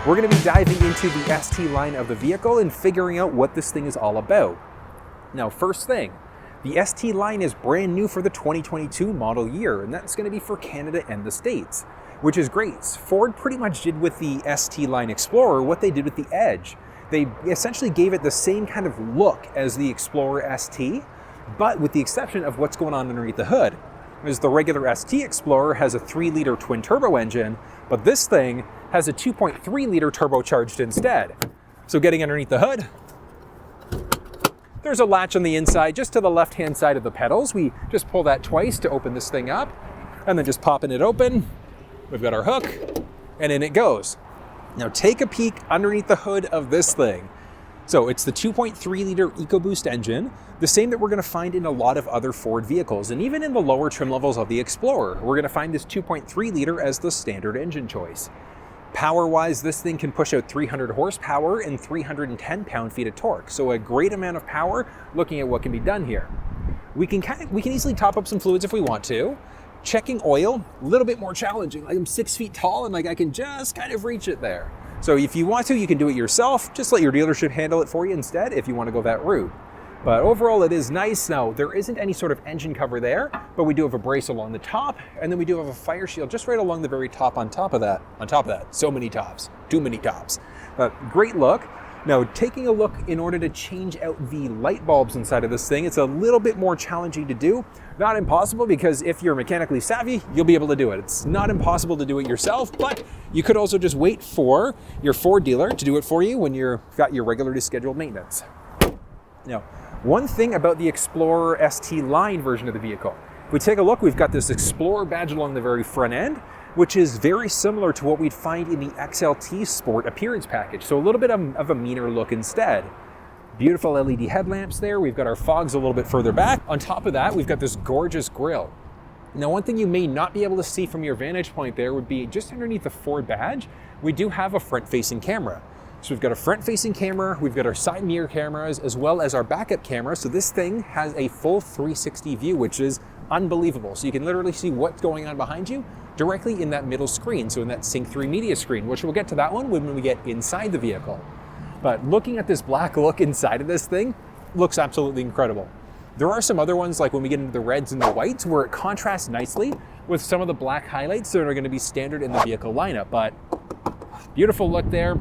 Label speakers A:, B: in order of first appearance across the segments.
A: we're going to be diving into the ST line of the vehicle and figuring out what this thing is all about. Now, first thing, the ST line is brand new for the 2022 model year, and that's going to be for Canada and the States, which is great. Ford pretty much did with the ST line Explorer what they did with the Edge. They essentially gave it the same kind of look as the Explorer ST, but with the exception of what's going on underneath the hood. As the regular ST Explorer has a 3-liter twin-turbo engine, but this thing has a 2.3-liter turbocharged instead. So getting underneath the hood, there's a latch on the inside just to the left-hand side of the pedals. We just pull that twice to open this thing up, and then just popping it open, we've got our hook, and in it goes. Now take a peek underneath the hood of this thing. So it's the 2.3-liter EcoBoost engine, the same that we're going to find in a lot of other Ford vehicles, and even in the lower trim levels of the Explorer, we're going to find this 2.3-liter as the standard engine choice. Power-wise, this thing can push out 300 horsepower and 310 pound-feet of torque, so a great amount of power looking at what can be done here. We can easily top up some fluids if we want to. Checking oil, a little bit more challenging. Like I'm 6 feet tall and I can just kind of reach it there. So if you want to, you can do it yourself. Just let your dealership handle it for you instead if you want to go that route. But overall, it is nice. Now, there isn't any sort of engine cover there, but we do have a brace along the top, and then we do have a fire shield just right along the very top on top of that. So many tops, too many tops. Great look. Now, taking a look in order to change out the light bulbs inside of this thing, it's a little bit more challenging to do. Not impossible, because if you're mechanically savvy, you'll be able to do it. It's not impossible to do it yourself, but you could also just wait for your Ford dealer to do it for you when you've got your regularly scheduled maintenance. Now, one thing about the Explorer ST line version of the vehicle, if we take a look, we've got this Explorer badge along the very front end, which is very similar to what we'd find in the XLT Sport appearance package. So a little bit of a meaner look instead. Beautiful LED headlamps there. We've got our fogs a little bit further back. On top of that, we've got this gorgeous grille. Now, one thing you may not be able to see from your vantage point there would be just underneath the Ford badge, we do have a front-facing camera. So we've got a front-facing camera, we've got our side mirror cameras, as well as our backup camera. So this thing has a full 360 view, which is unbelievable. So you can literally see what's going on behind you directly in that middle screen, so in that Sync 3 media screen, which we'll get to that one when we get inside the vehicle. But looking at this black look inside of this thing looks absolutely incredible. There are some other ones, like when we get into the reds and the whites, where it contrasts nicely with some of the black highlights that are going to be standard in the vehicle lineup. But beautiful look there.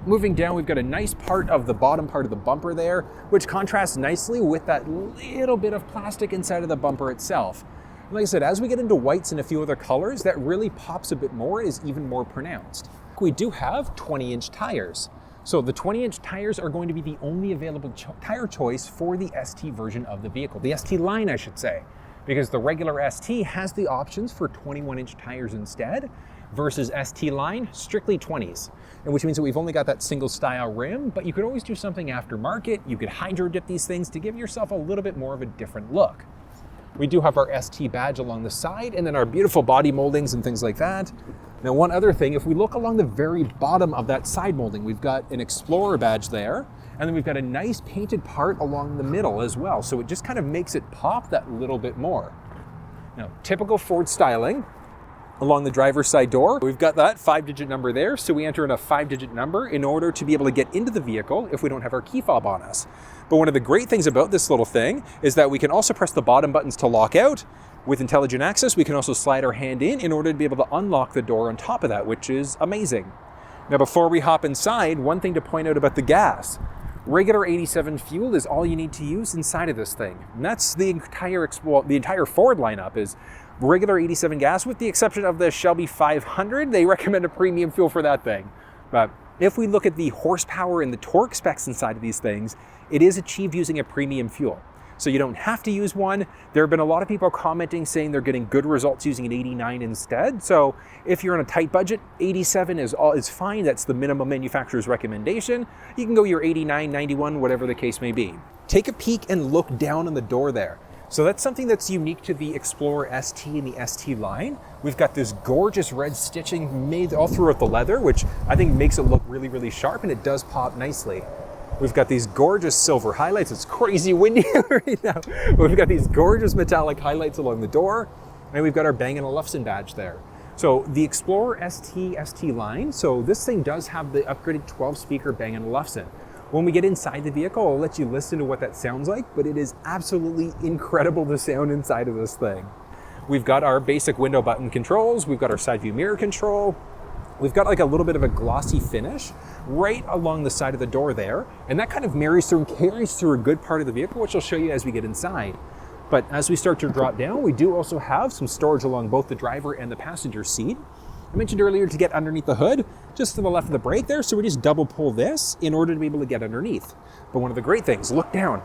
A: Moving down, we've got a nice part of the bottom part of the bumper there, which contrasts nicely with that little bit of plastic inside of the bumper itself. Like I said, as we get into whites and a few other colors, that really pops a bit more, is even more pronounced. We do have 20-inch tires. So the 20-inch tires are going to be the only available tire choice for the ST version of the vehicle, the ST line, I should say, because the regular ST has the options for 21-inch tires instead, versus ST line, strictly 20s. And which means that we've only got that single style rim, but you could always do something aftermarket. You could hydro dip these things to give yourself a little bit more of a different look. We do have our ST badge along the side, and then our beautiful body moldings and things like that. Now, one other thing, if we look along the very bottom of that side molding, we've got an Explorer badge there, and then we've got a nice painted part along the middle as well. So it just kind of makes it pop that little bit more. Now, typical Ford styling. Along the driver's side door, we've got that 5-digit number there, so we enter in a 5-digit number in order to be able to get into the vehicle if we don't have our key fob on us. But one of the great things about this little thing is that we can also press the bottom buttons to lock out. With intelligent access, we can also slide our hand in order to be able to unlock the door on top of that, which is amazing. Now, before we hop inside, one thing to point out about the gas. Regular 87 fuel is all you need to use inside of this thing. And that's the entire Ford lineup is regular 87 gas, with the exception of the Shelby 500. They recommend a premium fuel for that thing. But if we look at the horsepower and the torque specs inside of these things, it is achieved using a premium fuel. So you don't have to use one. There have been a lot of people commenting saying they're getting good results using an 89 instead. So if you're on a tight budget, 87 is fine. That's the minimum manufacturer's recommendation. You can go your 89, 91, whatever the case may be. Take a peek and look down on the door there. So that's something that's unique to the Explorer ST and the ST line. We've got this gorgeous red stitching made all throughout the leather, which I think makes it look really, really sharp, and it does pop nicely. We've got these gorgeous silver highlights. It's crazy windy right now. We've got these gorgeous metallic highlights along the door, and we've got our Bang Olufsen badge there. So the Explorer ST line, so this thing does have the upgraded 12-speaker Bang & Olufsen. When we get inside the vehicle, I'll let you listen to what that sounds like, but it is absolutely incredible the sound inside of this thing. We've got our basic window button controls, we've got our side view mirror control, we've got like a little bit of a glossy finish right along the side of the door there, and that kind of marries through and carries through a good part of the vehicle, which I'll show you as we get inside. But as we start to drop down, we do also have some storage along both the driver and the passenger seat. I mentioned earlier to get underneath the hood, just to the left of the brake there, so we just double pull this in order to be able to get underneath. But one of the great things, look down.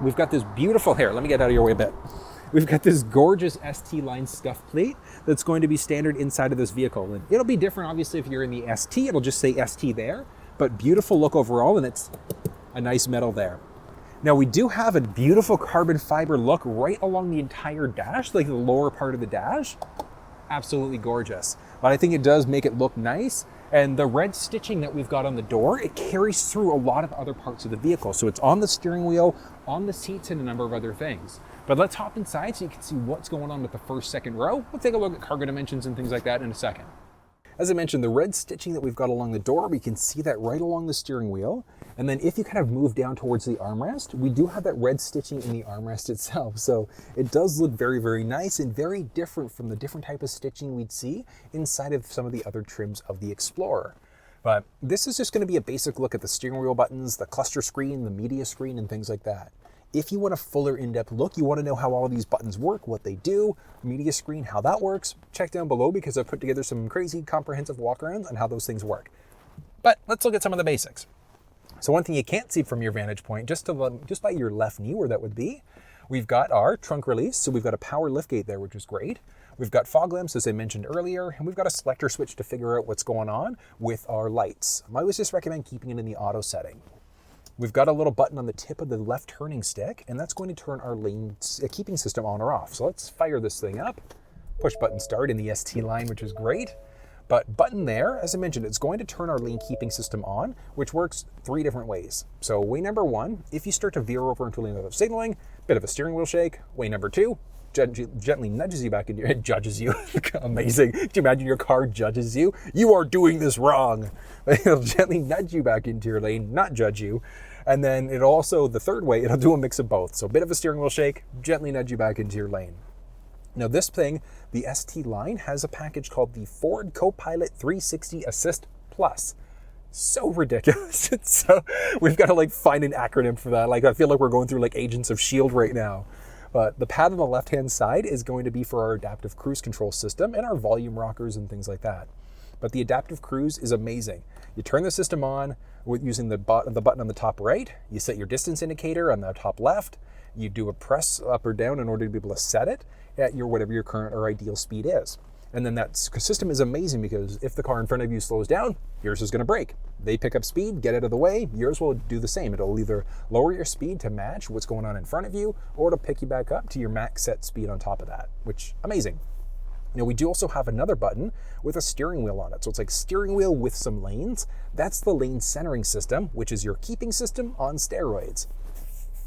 A: We've got this beautiful hair. Let me get out of your way a bit. We've got this gorgeous ST line scuff plate that's going to be standard inside of this vehicle. And it'll be different, obviously, if you're in the ST, it'll just say ST there, but beautiful look overall, and it's a nice metal there. Now we do have a beautiful carbon fiber look right along the entire dash, like the lower part of the dash. Absolutely gorgeous. But I think it does make it look nice. And the red stitching that we've got on the door, it carries through a lot of other parts of the vehicle. So it's on the steering wheel, on the seats, and a number of other things. But let's hop inside so you can see what's going on with the first, second row. We'll take a look at cargo dimensions and things like that in a second. As I mentioned, the red stitching that we've got along the door, we can see that right along the steering wheel. And then if you kind of move down towards the armrest, we do have that red stitching in the armrest itself. So it does look very, very nice and very different from the different type of stitching we'd see inside of some of the other trims of the Explorer. But this is just going to be a basic look at the steering wheel buttons, the cluster screen, the media screen, and things like that. If you want a fuller in-depth look, you want to know how all of these buttons work, what they do, media screen, how that works, check down below because I've put together some crazy comprehensive walkarounds on how those things work. But let's look at some of the basics. So one thing you can't see from your vantage point, just by your left knee where that would be, we've got our trunk release. So we've got a power liftgate there, which is great. We've got fog lamps, as I mentioned earlier, and we've got a selector switch to figure out what's going on with our lights. I always just recommend keeping it in the auto setting. We've got a little button on the tip of the left turning stick, and that's going to turn our lane keeping system on or off. So let's fire this thing up. Push button start in the ST line, which is great. But button there, as I mentioned, it's going to turn our lane keeping system on, which works 3 different ways. So way number 1, if you start to veer over into a lane of signaling, bit of a steering wheel shake. Way number 2, gently nudges you back into your, it judges you. Amazing. Can you imagine your car judges you? You are doing this wrong. It'll gently nudge you back into your lane, not judge you. And then it also, the third way, it'll do a mix of both. So a bit of a steering wheel shake, gently nudge you back into your lane. Now this thing, the ST line, has a package called the Ford Copilot 360 Assist Plus. So ridiculous. We've got to like find an acronym for that. Like I feel like we're going through like Agents of S.H.I.E.L.D. right now. But the pad on the left-hand side is going to be for our adaptive cruise control system and our volume rockers and things like that. But the adaptive cruise is amazing. You turn the system on with using the button on the top right. You set your distance indicator on the top left. You do a press up or down in order to be able to set it at your whatever your current or ideal speed is. And then that system is amazing because if the car in front of you slows down, yours is going to brake. They pick up speed, get out of the way, yours will do the same. It'll either lower your speed to match what's going on in front of you, or it'll pick you back up to your max set speed on top of that, which amazing. Now we do also have another button with a steering wheel on it. So it's like steering wheel with some lanes. That's the lane centering system, which is your keeping system on steroids.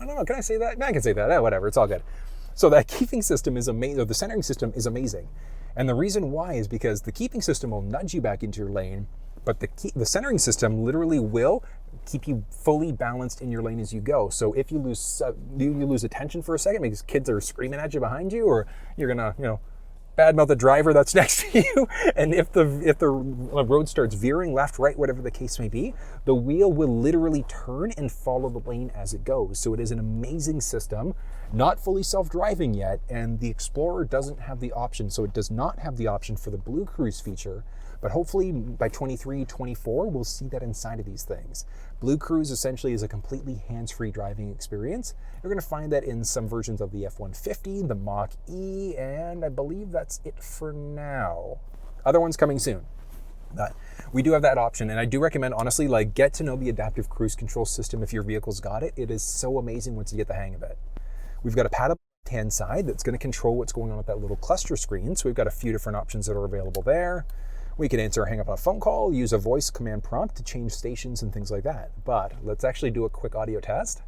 A: I don't know, can I say that? I can say that, whatever, it's all good. So that keeping system is amazing, or the centering system is amazing. And the reason why is because the keeping system will nudge you back into your lane, but the centering system literally will keep you fully balanced in your lane as you go. So if you lose attention for a second because kids are screaming at you behind you, or you're gonna, badmouth the driver that's next to you, and if the road starts veering left, right, whatever the case may be, the wheel will literally turn and follow the lane as it goes. So it is an amazing system, not fully self-driving yet, and the Explorer doesn't have the option. So it does not have the option for the Blue Cruise feature, but hopefully by 23, 24, we'll see that inside of these things. Blue Cruise essentially is a completely hands-free driving experience. You're going to find that in some versions of the F-150, the Mach-E, and I believe that's it for now. Other ones coming soon. But we do have that option, and I do recommend, honestly, get to know the adaptive cruise control system if your vehicle's got it. It is so amazing once you get the hang of it. We've got a pad on the left-hand side that's going to control what's going on with that little cluster screen. So we've got a few different options that are available there. We can answer or hang up on a phone call, use a voice command prompt to change stations and things like that. But let's actually do a quick audio test.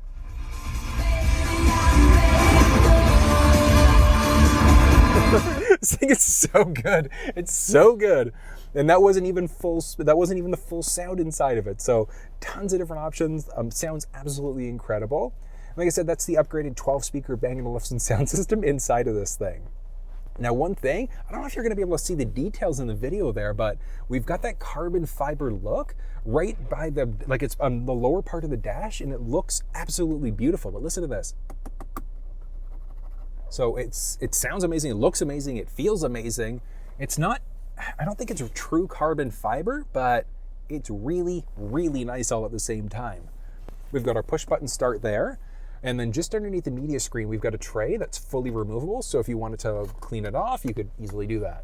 A: This thing is so good. It's so good. And that wasn't even the full sound inside of it. So tons of different options. Sounds absolutely incredible. Like I said, that's the upgraded 12-speaker Bang Olufsen sound system inside of this thing. Now, one thing, I don't know if you're going to be able to see the details in the video there, but we've got that carbon fiber look right by it's on the lower part of the dash, and it looks absolutely beautiful. But listen to this. So it sounds amazing, it looks amazing, it feels amazing. It's not, I don't think it's a true carbon fiber, but it's really, really nice all at the same time. We've got our push button start there. And then just underneath the media screen, we've got a tray that's fully removable. So if you wanted to clean it off, you could easily do that.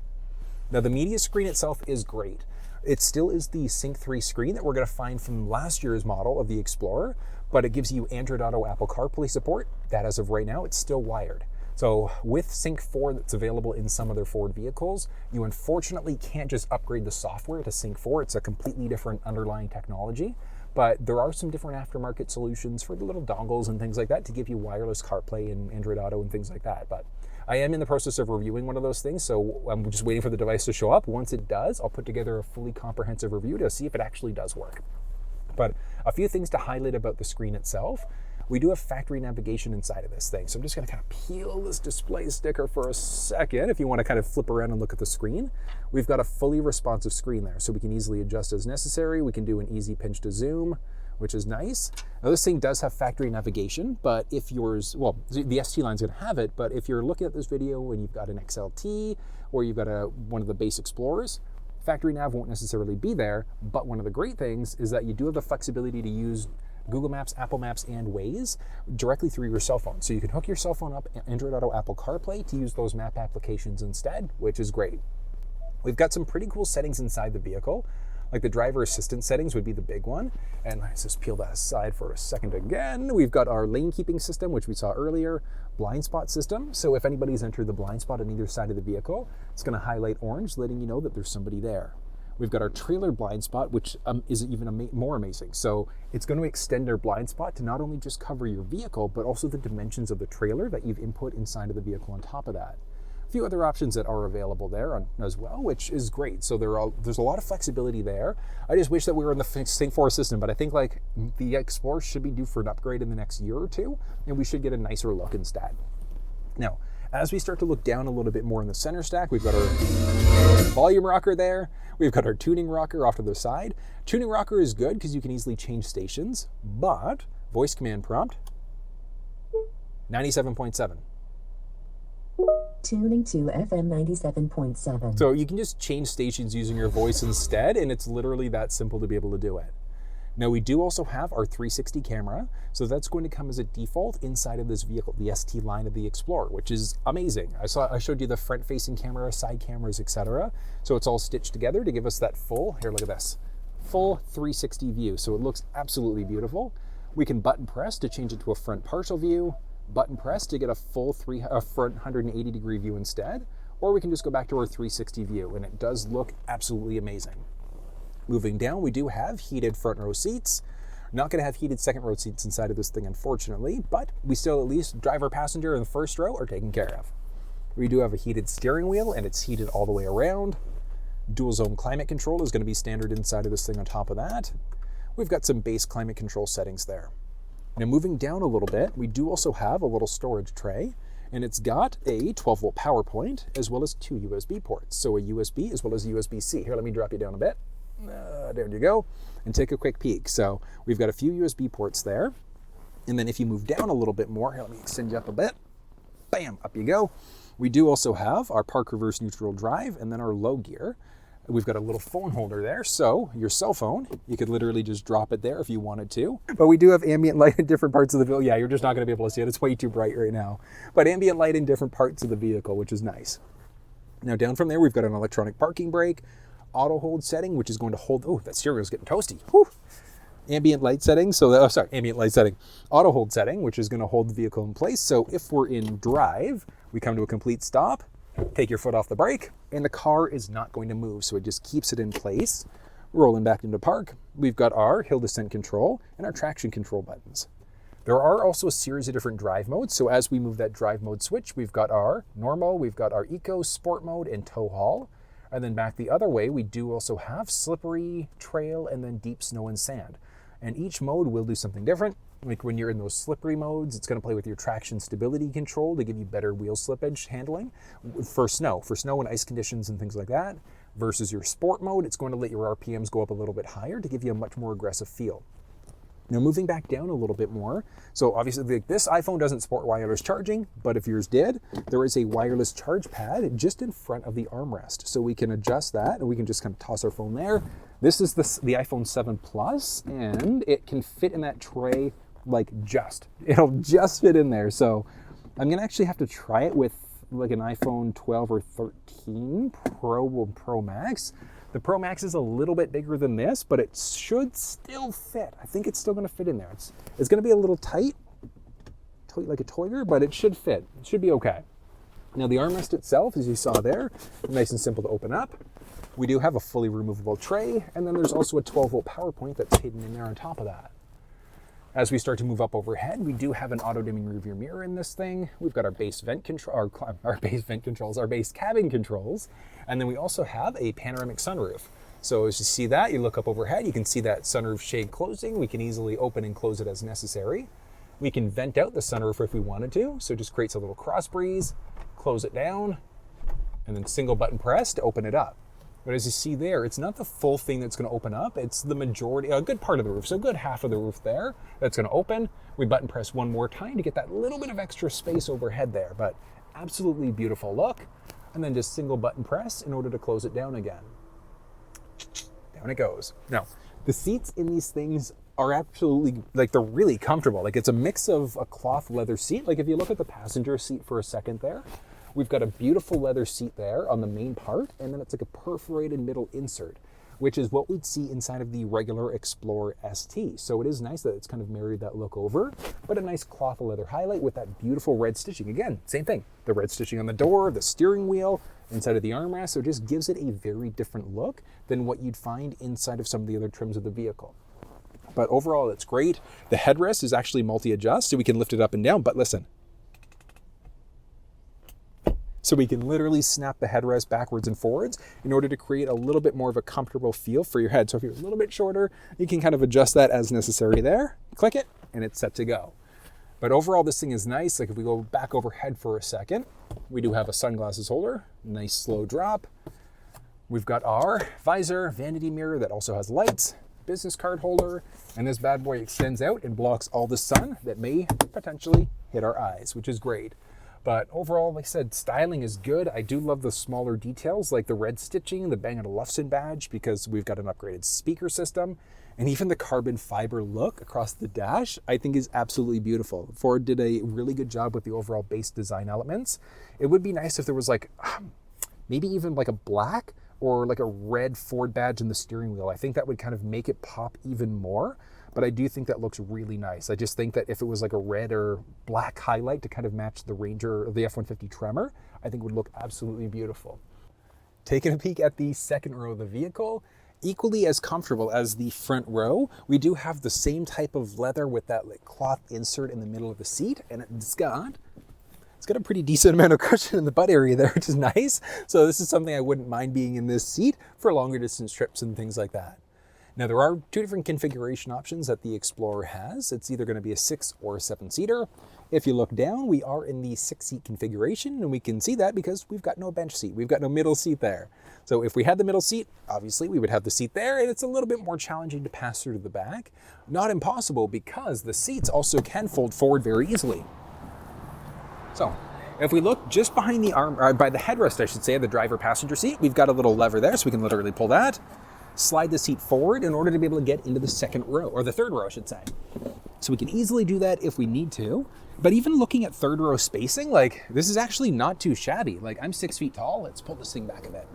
A: Now the media screen itself is great. It still is the Sync 3 screen that we're gonna find from last year's model of the Explorer, but it gives you Android Auto, Apple CarPlay support. That as of right now, it's still wired. So with Sync 4 that's available in some other Ford vehicles, you unfortunately can't just upgrade the software to Sync 4. It's a completely different underlying technology. But there are some different aftermarket solutions for the little dongles and things like that to give you wireless CarPlay and Android Auto and things like that. But I am in the process of reviewing one of those things, so I'm just waiting for the device to show up. Once it does, I'll put together a fully comprehensive review to see if it actually does work. But a few things to highlight about the screen itself. We do have factory navigation inside of this thing. So I'm just gonna kind of peel this display sticker for a second. If you wanna kind of flip around and look at the screen, we've got a fully responsive screen there. So we can easily adjust as necessary. We can do an easy pinch to zoom, which is nice. Now this thing does have factory navigation, but if yours, well, the ST line's gonna have it, but if you're looking at this video and you've got an XLT or you've got one of the base Explorers, factory nav won't necessarily be there. But one of the great things is that you do have the flexibility to use Google Maps, Apple Maps, and Waze directly through your cell phone. So you can hook your cell phone up Android Auto, Apple CarPlay to use those map applications instead, which is great. We've got some pretty cool settings inside the vehicle. Like the driver assistance settings would be the big one. And let's just peel that aside for a second again. We've got our lane keeping system, which we saw earlier, blind spot system. So if anybody's entered the blind spot on either side of the vehicle, it's gonna highlight orange, letting you know that there's somebody there. We've got our trailer blind spot, which is even more amazing. So it's going to extend our blind spot to not only just cover your vehicle, but also the dimensions of the trailer that you've input inside of the vehicle on top of that. A few other options that are available there as well, which is great. So there's a lot of flexibility there. I just wish that we were in the Sync 4 system, but I think like the Explorer should be due for an upgrade in the next year or two, and we should get a nicer look instead. Now, as we start to look down a little bit more in the center stack, we've got our volume rocker there. We've got our tuning rocker off to the side. Tuning rocker is good because you can easily change stations, but voice command prompt, 97.7.
B: Tuning to FM 97.7.
A: So you can just change stations using your voice instead, and it's literally that simple to be able to do it. Now we do also have our 360 camera, so that's going to come as a default inside of this vehicle, the ST line of the Explorer, which is amazing. I showed you the front-facing camera, side cameras, etc. So it's all stitched together to give us that full, here, look at this, full 360 view. So it looks absolutely beautiful. We can button press to change it to a front partial view, button press to get a full front 180 degree view instead, or we can just go back to our 360 view, and it does look absolutely amazing. Moving down, we do have heated front row seats. Not going to have heated second row seats inside of this thing, unfortunately, but we still at least driver, passenger, and the first row are taken care of. We do have a heated steering wheel, and it's heated all the way around. Dual zone climate control is going to be standard inside of this thing on top of that. We've got some base climate control settings there. Now moving down a little bit, we do also have a little storage tray, and it's got a 12-volt power point as well as 2 USB ports. So a USB as well as a USB-C. Here, let me drop you down a bit. There you go, and take a quick peek. So we've got a few USB ports there, and then if you move down a little bit more, here, let me extend you up a bit. Bam, up you go. We do also have our park reverse neutral drive and then our low gear. We've got a little phone holder there, so your cell phone, you could literally just drop it there if you wanted to. But we do have ambient light in different parts of the vehicle. Yeah, you're just not going to be able to see it. It's way too bright right now. But ambient light in different parts of the vehicle, which is nice. Now down from there, we've got an electronic parking brake, auto hold setting, which is going to hold, oh, that steering wheel's getting toasty. Whew. Ambient light setting, ambient light setting. Auto hold setting, which is going to hold the vehicle in place. So if we're in drive, we come to a complete stop, take your foot off the brake, and the car is not going to move. So it just keeps it in place. Rolling back into park, we've got our hill descent control and our traction control buttons. There are also a series of different drive modes. So as we move that drive mode switch, we've got our normal, we've got our eco, sport mode, and tow haul. And then back the other way, we do also have slippery, trail, and then deep snow and sand. And each mode will do something different. Like when you're in those slippery modes, it's going to play with your traction stability control to give you better wheel slippage handling for snow and ice conditions and things like that. Versus your sport mode, it's going to let your RPMs go up a little bit higher to give you a much more aggressive feel. Now moving back down a little bit more, so obviously this iPhone doesn't support wireless charging, but if yours did, there is a wireless charge pad just in front of the armrest. So we can adjust that and we can just kind of toss our phone there. This is the iPhone 7 Plus, and it can fit in that tray it'll just fit in there. So I'm gonna actually have to try it with like an iPhone 12 or 13 Pro or Pro Max. The Pro Max is a little bit bigger than this, but it should still fit. I think it's still gonna fit in there. It's gonna be a little tight, like a toyer, but it should fit. It should be okay. Now the armrest itself, as you saw there, nice and simple to open up. We do have a fully removable tray, and then there's also a 12-volt power point that's hidden in there on top of that. As we start to move up overhead, we do have an auto-dimming rearview mirror in this thing. We've got our base vent control, our base cabin controls, and then we also have a panoramic sunroof. So as you see that, you look up overhead, you can see that sunroof shade closing. We can easily open and close it as necessary. We can vent out the sunroof if we wanted to, so it just creates a little cross breeze, close it down, and then single button press to open it up. But as you see there, it's not the full thing that's going to open up. It's the majority, a good part of the roof. So a good half of the roof there that's going to open. We button press one more time to get that little bit of extra space overhead there. But absolutely beautiful look. And then just single button press in order to close it down again. Down it goes. Now, the seats in these things are absolutely, they're really comfortable. It's a mix of a cloth leather seat. If you look at the passenger seat for a second there, we've got a beautiful leather seat there on the main part, and then it's like a perforated middle insert, which is what we'd see inside of the regular Explorer ST. So it is nice that it's kind of married that look over, but a nice cloth leather highlight with that beautiful red stitching. Again, same thing. The red stitching on the door, the steering wheel, inside of the armrest, so it just gives it a very different look than what you'd find inside of some of the other trims of the vehicle. But overall, it's great. The headrest is actually multi-adjust, so we can lift it up and down, but listen. So we can literally snap the headrest backwards and forwards in order to create a little bit more of a comfortable feel for your head. So if you're a little bit shorter, you can kind of adjust that as necessary there. Click it, and it's set to go. But overall, this thing is nice. If we go back overhead for a second, we do have a sunglasses holder, nice slow drop. We've got our visor, vanity mirror that also has lights, business card holder, and this bad boy extends out and blocks all the sun that may potentially hit our eyes, which is great. But overall, like I said, styling is good. I do love the smaller details like the red stitching, the Bang Olufsen badge, because we've got an upgraded speaker system, and even the carbon fiber look across the dash, I think is absolutely beautiful. Ford did a really good job with the overall base design elements. It would be nice if there was maybe even like a black or like a red Ford badge in the steering wheel. I think that would kind of make it pop even more. But I do think that looks really nice. I just think that if it was like a red or black highlight to kind of match the Ranger or the F-150 Tremor, I think would look absolutely beautiful. Taking a peek at the second row of the vehicle, equally as comfortable as the front row, we do have the same type of leather with that cloth insert in the middle of the seat, and it's got a pretty decent amount of cushion in the butt area there, which is nice. So this is something I wouldn't mind being in this seat for longer distance trips and things like that. Now there are two different configuration options that the Explorer has. It's either going to be a 6 or a 7-seater. If you look down, we are in the 6-seat configuration, and we can see that because we've got no bench seat. We've got no middle seat there. So if we had the middle seat, obviously we would have the seat there, and it's a little bit more challenging to pass through to the back. Not impossible, because the seats also can fold forward very easily. So if we look just behind the by the headrest, I should say, of the driver passenger seat, we've got a little lever there, so we can literally pull that, slide the seat forward in order to be able to get into the second row, or the third row, I should say. So we can easily do that if we need to. But even looking at third row spacing, this is actually not too shabby. I'm 6 feet tall. Let's pull this thing back a bit.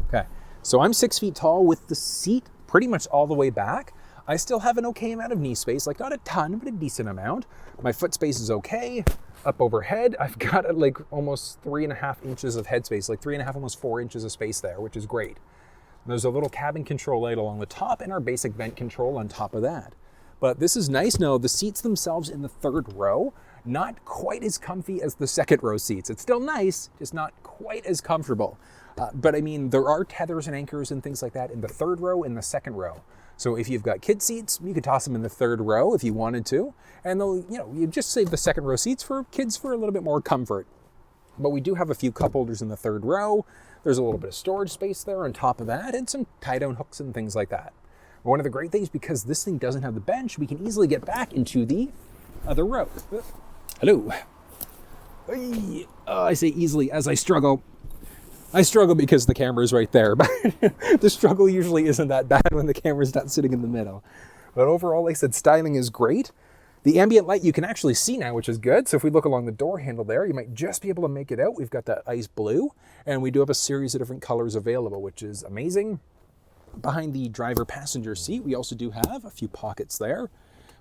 A: Okay, so I'm 6 feet tall with the seat pretty much all the way back. I still have an okay amount of knee space, not a ton, but a decent amount. My foot space is okay. Up overhead, I've got almost 3.5 inches of head space, 3.5, almost 4 inches of space there, which is great. There's a little cabin control light along the top and our basic vent control on top of that. But this is nice. Now, the seats themselves in the third row, not quite as comfy as the second row seats. It's still nice, just not quite as comfortable. But I mean, there are tethers and anchors and things like that in the third row and the second row. So if you've got kid seats, you could toss them in the third row if you wanted to. And they'll, you just save the second row seats for kids for a little bit more comfort. But we do have a few cup holders in the third row. There's a little bit of storage space there on top of that and some tie-down hooks and things like that. One of the great things, because this thing doesn't have the bench, we can easily get back into the other row. Hello. I say easily as I struggle. I struggle because the camera's right there, but the struggle usually isn't that bad when the camera's not sitting in the middle. But overall, like I said, styling is great. The ambient light you can actually see now, which is good. So if we look along the door handle there, you might just be able to make it out. We've got that ice blue, and we do have a series of different colors available, which is amazing. Behind the driver passenger seat, we also do have a few pockets there.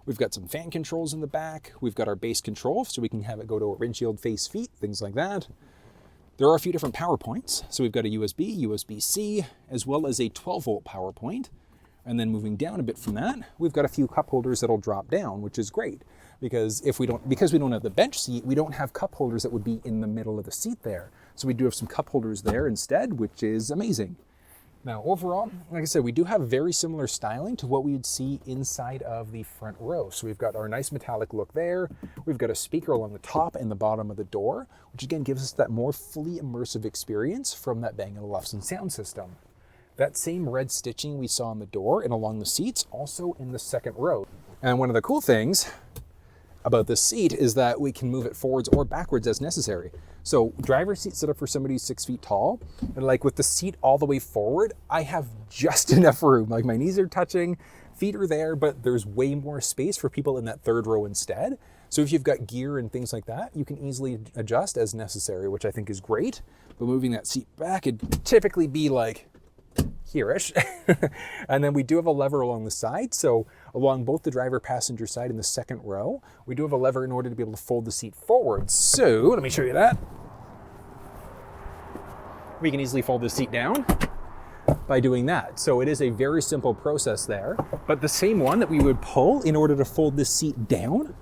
A: We've got some fan controls in the back. We've got our base control, so we can have it go to a windshield face feet, things like that. There are a few different power points. So we've got a USB, USB-C, as well as a 12-volt power point. And then moving down a bit from that, we've got a few cup holders that'll drop down, which is great. Because we don't have the bench seat, we don't have cup holders that would be in the middle of the seat there. So we do have some cup holders there instead, which is amazing. Now overall, like I said, we do have very similar styling to what we would see inside of the front row. So we've got our nice metallic look there. We've got a speaker along the top and the bottom of the door, which again gives us that more fully immersive experience from that Bang Olufsen sound system. That same red stitching we saw on the door and along the seats, also in the second row. And one of the cool things about this seat is that we can move it forwards or backwards as necessary. So driver's seat set up for somebody who's 6 feet tall, and like with the seat all the way forward, I have just enough room. Like my knees are touching, feet are there, but there's way more space for people in that third row instead. So if you've got gear and things like that, you can easily adjust as necessary, which I think is great. But moving that seat back, it'd typically be like here-ish. And then we do have a lever along the side. So along both the driver passenger side and the second row, we do have a lever in order to be able to fold the seat forward. So let me show you that. We can easily fold the seat down by doing that. So it is a very simple process there, but the same one that we would pull in order to fold this seat down,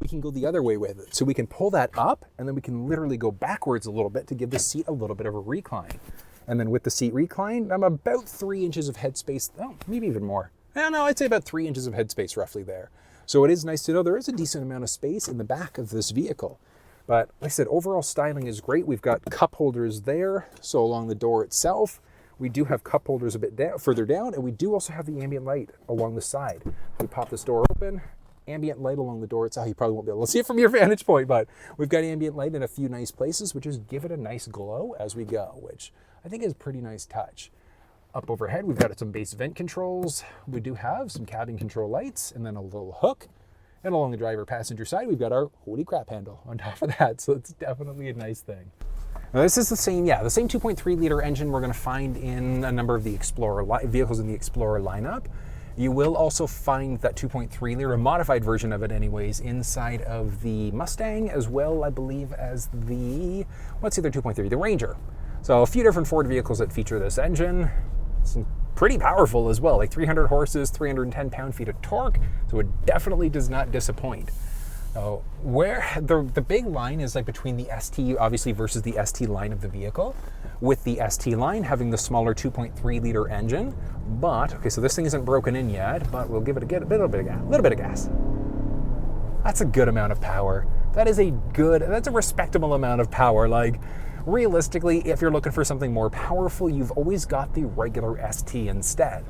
A: we can go the other way with it. So we can pull that up and then we can literally go backwards a little bit to give the seat a little bit of a recline. And then with the seat recline, I'm about 3 inches of headspace. Oh, maybe even more. I don't know, I'd say about 3 inches of headspace roughly there. So it is nice to know there is a decent amount of space in the back of this vehicle. But like I said, overall styling is great. We've got cup holders there. So along the door itself, we do have cup holders a bit further down, and we do also have the ambient light along the side. We pop this door open, ambient light along the door itself. You probably won't be able to see it from your vantage point, but we've got ambient light in a few nice places, which just give it a nice glow as we go, which I think is a pretty nice touch. Up overhead, we've got some base vent controls. We do have some cabin control lights and then a little hook. And along the driver passenger side, we've got our holy crap handle on top of that. So it's definitely a nice thing. Now this is the same 2.3 liter engine we're gonna find in a number of the Explorer vehicles in the Explorer lineup. You will also find that 2.3 liter, a modified version of it anyways, inside of the Mustang as well, I believe, as the, what's the other 2.3? The Ranger. So a few different Ford vehicles that feature this engine. It's pretty powerful as well, like 300 horses, 310 pound-feet of torque, so it definitely does not disappoint. Where the big line is like between the ST, obviously, versus the ST line of the vehicle, with the ST line having the smaller 2.3 liter engine. But, okay, so this thing isn't broken in yet, but we'll give it a little bit of gas. That's a good amount of power. That's a respectable amount of power. Like, realistically, if you're looking for something more powerful, you've always got the regular ST instead.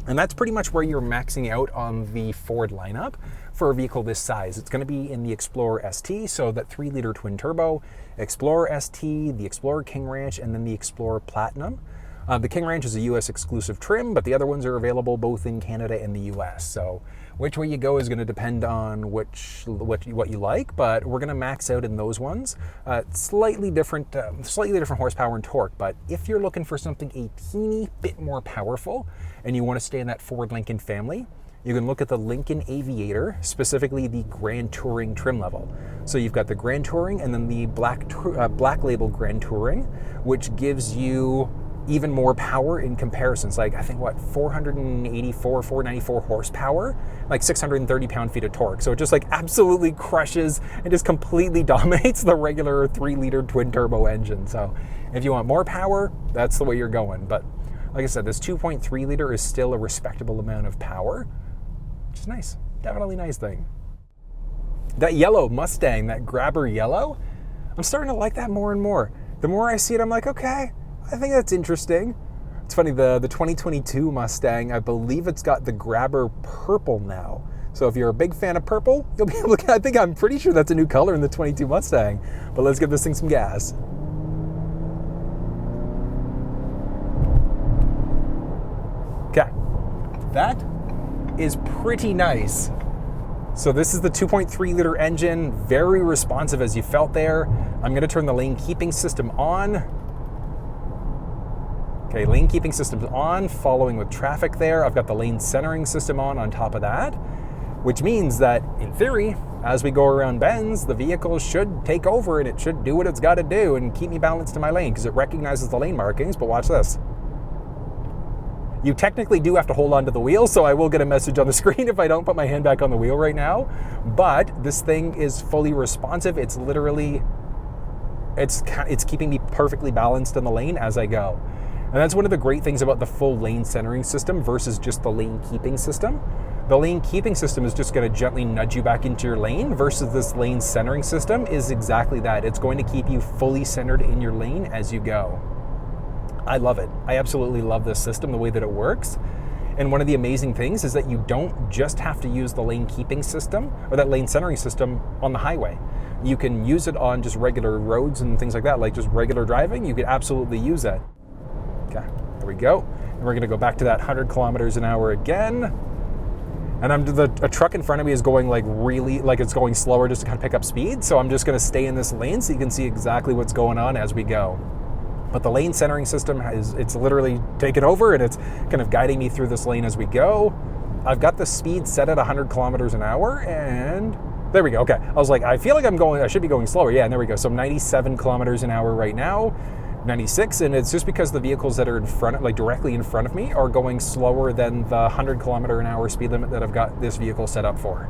A: And that's pretty much where you're maxing out on the Ford lineup for a vehicle this size. It's going to be in the Explorer ST, so that 3 liter twin turbo, Explorer ST, the Explorer King Ranch, and then the Explorer Platinum. The King Ranch is a US exclusive trim, but the other ones are available both in Canada and the US. So which way you go is going to depend on what you like, but we're going to max out in those ones. Slightly different horsepower and torque, but if you're looking for something a teeny bit more powerful and you want to stay in that Ford Lincoln family, you can look at the Lincoln Aviator, specifically the Grand Touring trim level. So you've got the Grand Touring and then the Black Label Grand Touring, which gives you even more power in comparisons. Like I think 494 horsepower, like 630 pound-feet of torque. So it just like absolutely crushes and just completely dominates the regular 3-liter twin turbo engine. So if you want more power, that's the way you're going. But like I said, this 2.3 liter is still a respectable amount of power, which is nice. Definitely nice thing. That yellow Mustang, that grabber yellow, I'm starting to like that more and more. The more I see it, I'm like, okay, I think that's interesting. It's funny, the 2022 Mustang, I believe it's got the grabber purple now. So if you're a big fan of purple, you'll be able to, I'm pretty sure that's a new color in the 22 Mustang. But let's give this thing some gas. Okay, that is pretty nice. So this is the 2.3 liter engine, very responsive as you felt there. I'm gonna turn the lane keeping system on. Okay, lane keeping system's on, following with traffic there. I've got the lane centering system on top of that, which means that, in theory, as we go around bends, the vehicle should take over and it should do what it's got to do and keep me balanced in my lane because it recognizes the lane markings, but watch this. You technically do have to hold on to the wheel, so I will get a message on the screen if I don't put my hand back on the wheel right now, but this thing is fully responsive. It's literally, it's keeping me perfectly balanced in the lane as I go. And that's one of the great things about the full lane centering system versus just the lane keeping system. The lane keeping system is just going to gently nudge you back into your lane versus this lane centering system is exactly that. It's going to keep you fully centered in your lane as you go. I love it. I absolutely love this system, the way that it works. And one of the amazing things is that you don't just have to use the lane keeping system or that lane centering system on the highway. You can use it on just regular roads and things like that, like just regular driving. You could absolutely use that. Okay, there we go. And we're gonna go back to that 100 kilometers an hour again. And a truck in front of me is going like really, like it's going slower just to kind of pick up speed. So I'm just gonna stay in this lane so you can see exactly what's going on as we go. But the lane centering system it's literally taken over and it's kind of guiding me through this lane as we go. I've got the speed set at 100 kilometers an hour and there we go. Okay, I was like, I feel like I should be going slower. Yeah, and there we go. So 97 kilometers an hour right now. 96, and it's just because the vehicles that are in front, like directly in front of me, are going slower than the 100 kilometer an hour speed limit that I've got this vehicle set up for.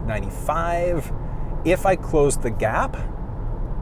A: 95. If I close the gap,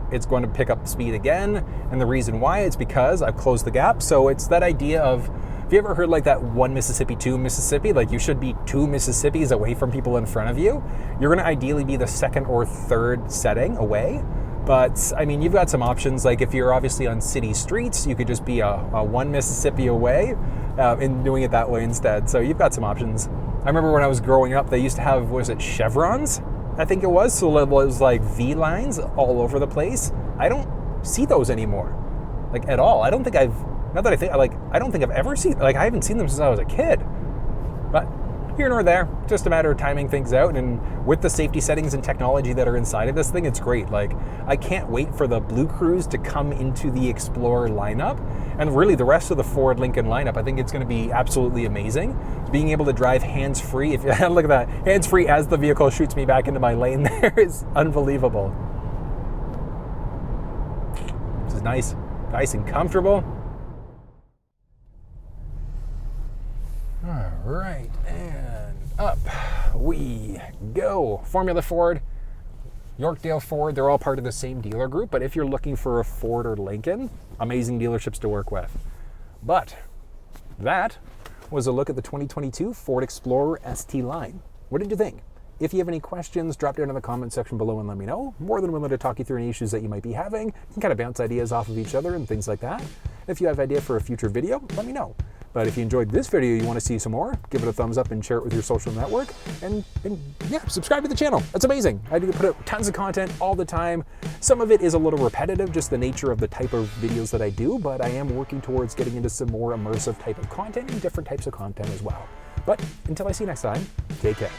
A: it's going to pick up speed again, and the reason why is because I've closed the gap. So it's that idea of, have you ever heard like that 1 Mississippi, 2 Mississippi? Like you should be 2 Mississippis away from people in front of you. You're going to ideally be the second or third setting away. But I mean, you've got some options. Like if you're obviously on city streets, you could just be a 1 Mississippi away and doing it that way instead. So you've got some options. I remember when I was growing up, they used to have, was it chevrons? I think it was. So it was like V lines all over the place. I don't see those anymore, like at all. I don't think I've, not that I think, like, I don't think I've ever seen, like I haven't seen them since I was a kid. But here nor there, just a matter of timing things out, and with the safety settings and technology that are inside of this thing, it's great. Like, I can't wait for the Blue Cruise to come into the Explorer lineup, and really the rest of the Ford Lincoln lineup. I think it's going to be absolutely amazing. Being able to drive hands-free, if you look at that, hands-free as the vehicle shoots me back into my lane there is unbelievable. This is nice and comfortable. All right, and up we go. Formula Ford, Yorkdale Ford, they're all part of the same dealer group, but if you're looking for a Ford or Lincoln, amazing dealerships to work with. But that was a look at the 2022 Ford Explorer ST line. What did you think? If you have any questions, drop down in the comment section below and let me know. More than willing to talk you through any issues that you might be having. You can kind of bounce ideas off of each other and things like that. If you have an idea for a future video, let me know. But if you enjoyed this video, you want to see some more, give it a thumbs up and share it with your social network. And yeah, subscribe to the channel. That's amazing. I do put out tons of content all the time. Some of it is a little repetitive, just the nature of the type of videos that I do, but I am working towards getting into some more immersive type of content and different types of content as well. But until I see you next time, take care.